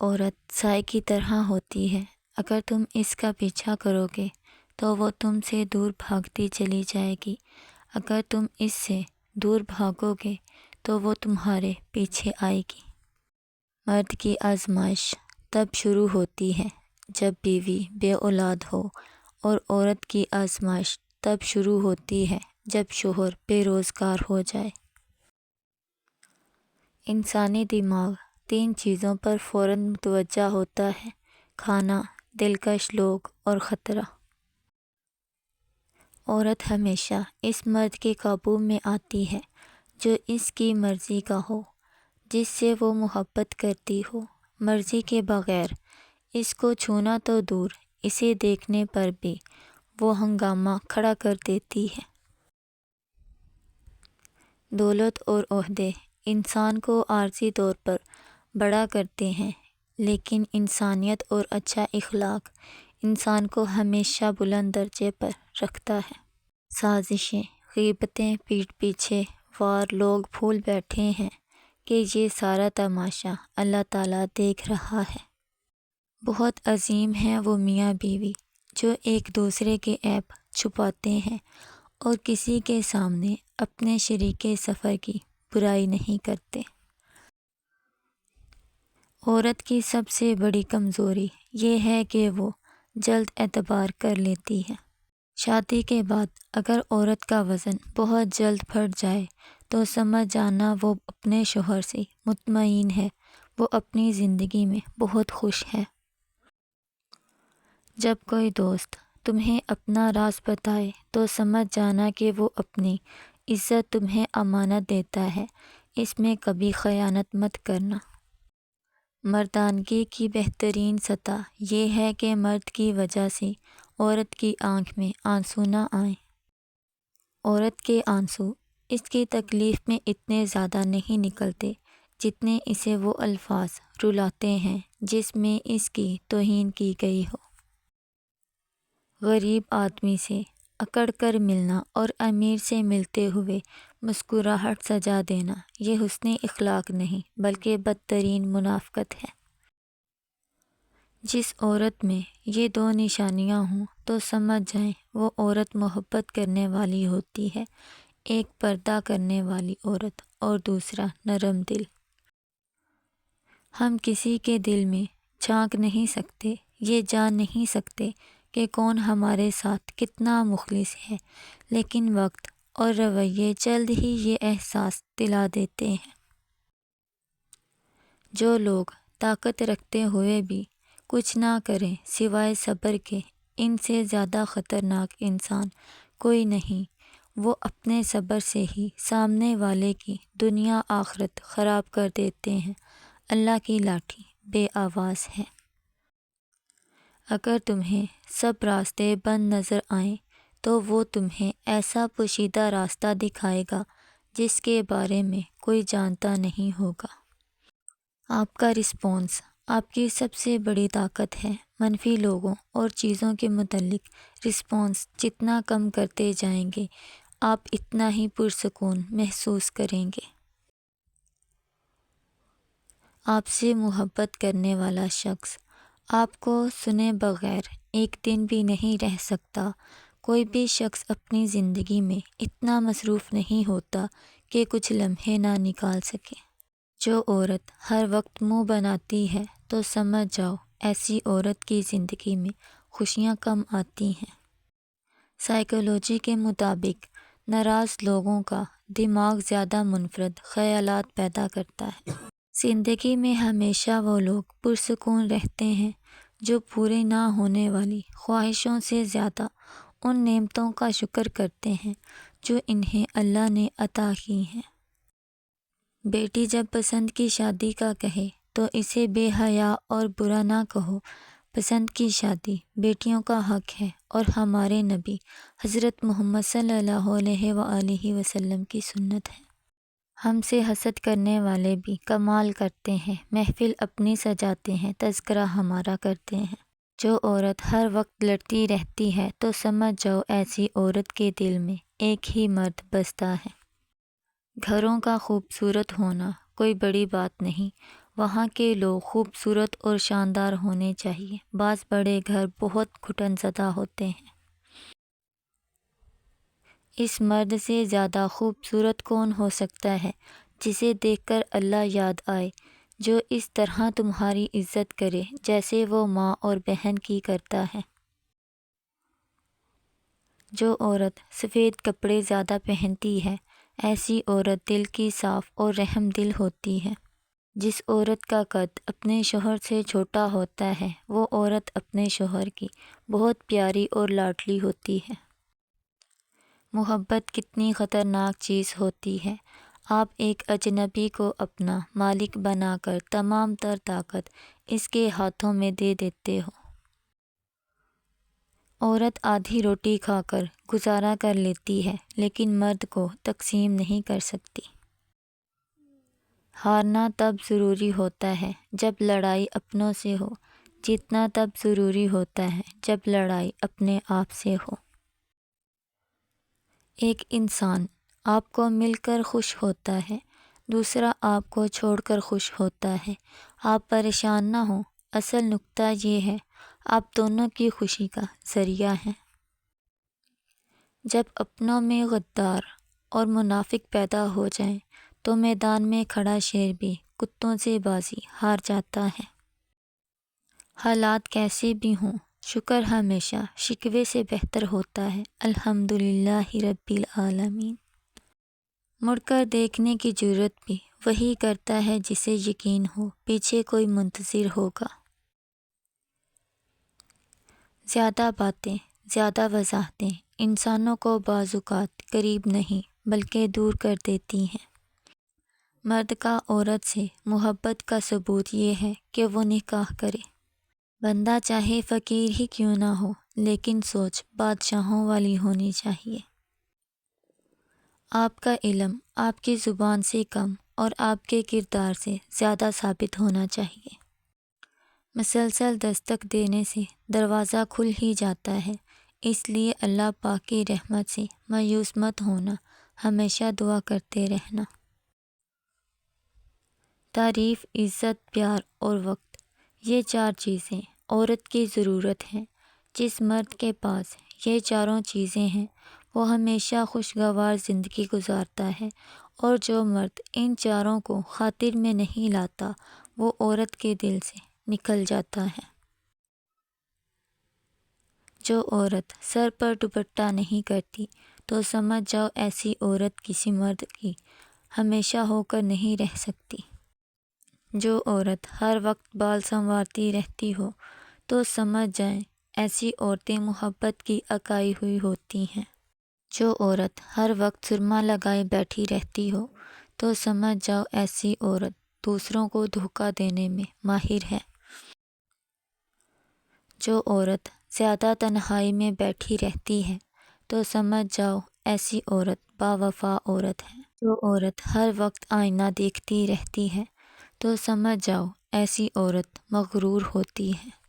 عورت سائے کی طرح ہوتی ہے، اگر تم اس کا پیچھا کرو گے تو وہ تم سے دور بھاگتی چلی جائے گی، اگر تم اس سے دور بھاگو گے تو وہ تمہارے پیچھے آئے گی۔ مرد کی آزمائش تب شروع ہوتی ہے جب بیوی بے اولاد ہو، اور عورت کی آزمائش تب شروع ہوتی ہے جب شوہر بے روزگار ہو جائے۔ انسانی دماغ 3 چیزوں پر فوراً متوجہ ہوتا ہے: کھانا، دلکش لوگ اور خطرہ۔ عورت ہمیشہ اس مرد کے قابو میں آتی ہے جو اس کی مرضی کا ہو، جس سے وہ محبت کرتی ہو۔ مرضی کے بغیر اس کو چھونا تو دور، اسے دیکھنے پر بھی وہ ہنگامہ کھڑا کر دیتی ہے۔ دولت اور عہدے انسان کو عارضی طور پر بڑا کرتے ہیں، لیکن انسانیت اور اچھا اخلاق انسان کو ہمیشہ بلند درجے پر رکھتا ہے۔ سازشیں، غیبتیں، پیٹھ پیچھے وار لوگ بھول بیٹھے ہیں کہ یہ سارا تماشا اللہ تعالیٰ دیکھ رہا ہے۔ بہت عظیم ہیں وہ میاں بیوی جو ایک دوسرے کے عیب چھپاتے ہیں اور کسی کے سامنے اپنے شریک سفر کی برائی نہیں کرتے۔ عورت کی سب سے بڑی کمزوری یہ ہے کہ وہ جلد اعتبار کر لیتی ہے۔ شادی کے بعد اگر عورت کا وزن بہت جلد پھٹ جائے تو سمجھ جانا وہ اپنے شوہر سے مطمئن ہے، وہ اپنی زندگی میں بہت خوش ہے۔ جب کوئی دوست تمہیں اپنا راز بتائے تو سمجھ جانا کہ وہ اپنی عزت تمہیں امانت دیتا ہے، اس میں کبھی خیانت مت کرنا۔ مردانگی کی بہترین سطح یہ ہے کہ مرد کی وجہ سے عورت کی آنکھ میں آنسو نہ آئیں۔ عورت کے آنسو اس کی تکلیف میں اتنے زیادہ نہیں نکلتے جتنے اسے وہ الفاظ رلاتے ہیں جس میں اس کی توہین کی گئی ہو۔ غریب آدمی سے اکڑ کر ملنا اور امیر سے ملتے ہوئے مسکراہٹ سجا دینا یہ حسن اخلاق نہیں بلکہ بدترین منافقت ہے۔ جس عورت میں یہ 2 نشانیاں ہوں تو سمجھ جائیں وہ عورت محبت کرنے والی ہوتی ہے، ایک پردہ کرنے والی عورت اور دوسرا نرم دل۔ ہم کسی کے دل میں جھانک نہیں سکتے، یہ جان نہیں سکتے کہ کون ہمارے ساتھ کتنا مخلص ہے، لیکن وقت اور رویے جلد ہی یہ احساس دلا دیتے ہیں۔ جو لوگ طاقت رکھتے ہوئے بھی کچھ نہ کریں سوائے صبر کے، ان سے زیادہ خطرناک انسان کوئی نہیں۔ وہ اپنے صبر سے ہی سامنے والے کی دنیا آخرت خراب کر دیتے ہیں۔ اللہ کی لاٹھی بے آواز ہے۔ اگر تمہیں سب راستے بند نظر آئیں تو وہ تمہیں ایسا پوشیدہ راستہ دکھائے گا جس کے بارے میں کوئی جانتا نہیں ہوگا۔ آپ کا رسپانس آپ کی سب سے بڑی طاقت ہے۔ منفی لوگوں اور چیزوں کے متعلق رسپانس جتنا کم کرتے جائیں گے، آپ اتنا ہی پرسکون محسوس کریں گے۔ آپ سے محبت کرنے والا شخص آپ کو سنے بغیر ایک دن بھی نہیں رہ سکتا۔ کوئی بھی شخص اپنی زندگی میں اتنا مصروف نہیں ہوتا کہ کچھ لمحے نہ نکال سکے۔ جو عورت ہر وقت منہ بناتی ہے تو سمجھ جاؤ ایسی عورت کی زندگی میں خوشیاں کم آتی ہیں۔ سائیکالوجی کے مطابق ناراض لوگوں کا دماغ زیادہ منفرد خیالات پیدا کرتا ہے۔ زندگی میں ہمیشہ وہ لوگ پرسکون رہتے ہیں جو پورے نہ ہونے والی خواہشوں سے زیادہ ان نعمتوں کا شکر کرتے ہیں جو انہیں اللہ نے عطا کی ہیں۔ بیٹی جب پسند کی شادی کا کہے تو اسے بے حیا اور برا نہ کہو۔ پسند کی شادی بیٹیوں کا حق ہے اور ہمارے نبی حضرت محمد صلی اللہ علیہ وآلہ وسلم کی سنت ہے۔ ہم سے حسد کرنے والے بھی کمال کرتے ہیں، محفل اپنی سجاتے ہیں، تذکرہ ہمارا کرتے ہیں۔ جو عورت ہر وقت لڑتی رہتی ہے تو سمجھ جاؤ ایسی عورت کے دل میں ایک ہی مرد بستا ہے۔ گھروں کا خوبصورت ہونا کوئی بڑی بات نہیں، وہاں کے لوگ خوبصورت اور شاندار ہونے چاہیے۔ بعض بڑے گھر بہت گھٹن زدہ ہوتے ہیں۔ اس مرد سے زیادہ خوبصورت کون ہو سکتا ہے جسے دیکھ کر اللہ یاد آئے، جو اس طرح تمہاری عزت کرے جیسے وہ ماں اور بہن کی کرتا ہے۔ جو عورت سفید کپڑے زیادہ پہنتی ہے، ایسی عورت دل کی صاف اور رحم دل ہوتی ہے۔ جس عورت کا قد اپنے شوہر سے چھوٹا ہوتا ہے، وہ عورت اپنے شوہر کی بہت پیاری اور لاڈلی ہوتی ہے۔ محبت کتنی خطرناک چیز ہوتی ہے۔ آپ ایک اجنبی کو اپنا مالک بنا کر تمام تر طاقت اس کے ہاتھوں میں دے دیتے ہو۔ عورت آدھی روٹی کھا کر گزارا کر لیتی ہے، لیکن مرد کو تقسیم نہیں کر سکتی۔ ہارنا تب ضروری ہوتا ہے جب لڑائی اپنوں سے ہو، جیتنا تب ضروری ہوتا ہے جب لڑائی اپنے آپ سے ہو۔ ایک انسان آپ کو مل کر خوش ہوتا ہے، دوسرا آپ کو چھوڑ کر خوش ہوتا ہے۔ آپ پریشان نہ ہوں، اصل نکتہ یہ ہے آپ دونوں کی خوشی کا ذریعہ ہیں۔ جب اپنوں میں غدار اور منافق پیدا ہو جائیں تو میدان میں کھڑا شیر بھی کتوں سے بازی ہار جاتا ہے۔ حالات کیسے بھی ہوں، شکر ہمیشہ شکوے سے بہتر ہوتا ہے۔ الحمدللہ رب العالمین۔ مڑ کر دیکھنے کی جرات بھی وہی کرتا ہے جسے یقین ہو پیچھے کوئی منتظر ہوگا۔ زیادہ باتیں، زیادہ وضاحتیں انسانوں کو بعض اوقات قریب نہیں بلکہ دور کر دیتی ہیں۔ مرد کا عورت سے محبت کا ثبوت یہ ہے کہ وہ نکاح کرے۔ بندہ چاہے فقیر ہی کیوں نہ ہو، لیکن سوچ بادشاہوں والی ہونی چاہیے۔ آپ کا علم آپ کی زبان سے کم اور آپ کے کردار سے زیادہ ثابت ہونا چاہیے۔ مسلسل دستک دینے سے دروازہ کھل ہی جاتا ہے، اس لیے اللہ پاک کی رحمت سے مایوس مت ہونا، ہمیشہ دعا کرتے رہنا۔ تعریف، عزت، پیار اور وقت، یہ چار چیزیں عورت کی ضرورت ہیں۔ جس مرد کے پاس یہ چاروں چیزیں ہیں وہ ہمیشہ خوشگوار زندگی گزارتا ہے، اور جو مرد ان چاروں کو خاطر میں نہیں لاتا وہ عورت کے دل سے نکل جاتا ہے۔ جو عورت سر پر دوپٹہ نہیں کرتی تو سمجھ جاؤ ایسی عورت کسی مرد کی ہمیشہ ہو کر نہیں رہ سکتی۔ جو عورت ہر وقت بال سنوارتی رہتی ہو تو سمجھ جائیں ایسی عورتیں محبت کی اکائی ہوئی ہوتی ہیں۔ جو عورت ہر وقت سرما لگائے بیٹھی رہتی ہو تو سمجھ جاؤ ایسی عورت دوسروں کو دھوکہ دینے میں ماہر ہے۔ جو عورت زیادہ تنہائی میں بیٹھی رہتی ہے تو سمجھ جاؤ ایسی عورت با وفا عورت ہے۔ جو عورت ہر وقت آئینہ دیکھتی رہتی ہے تو سمجھ جاؤ ایسی عورت مغرور ہوتی ہے۔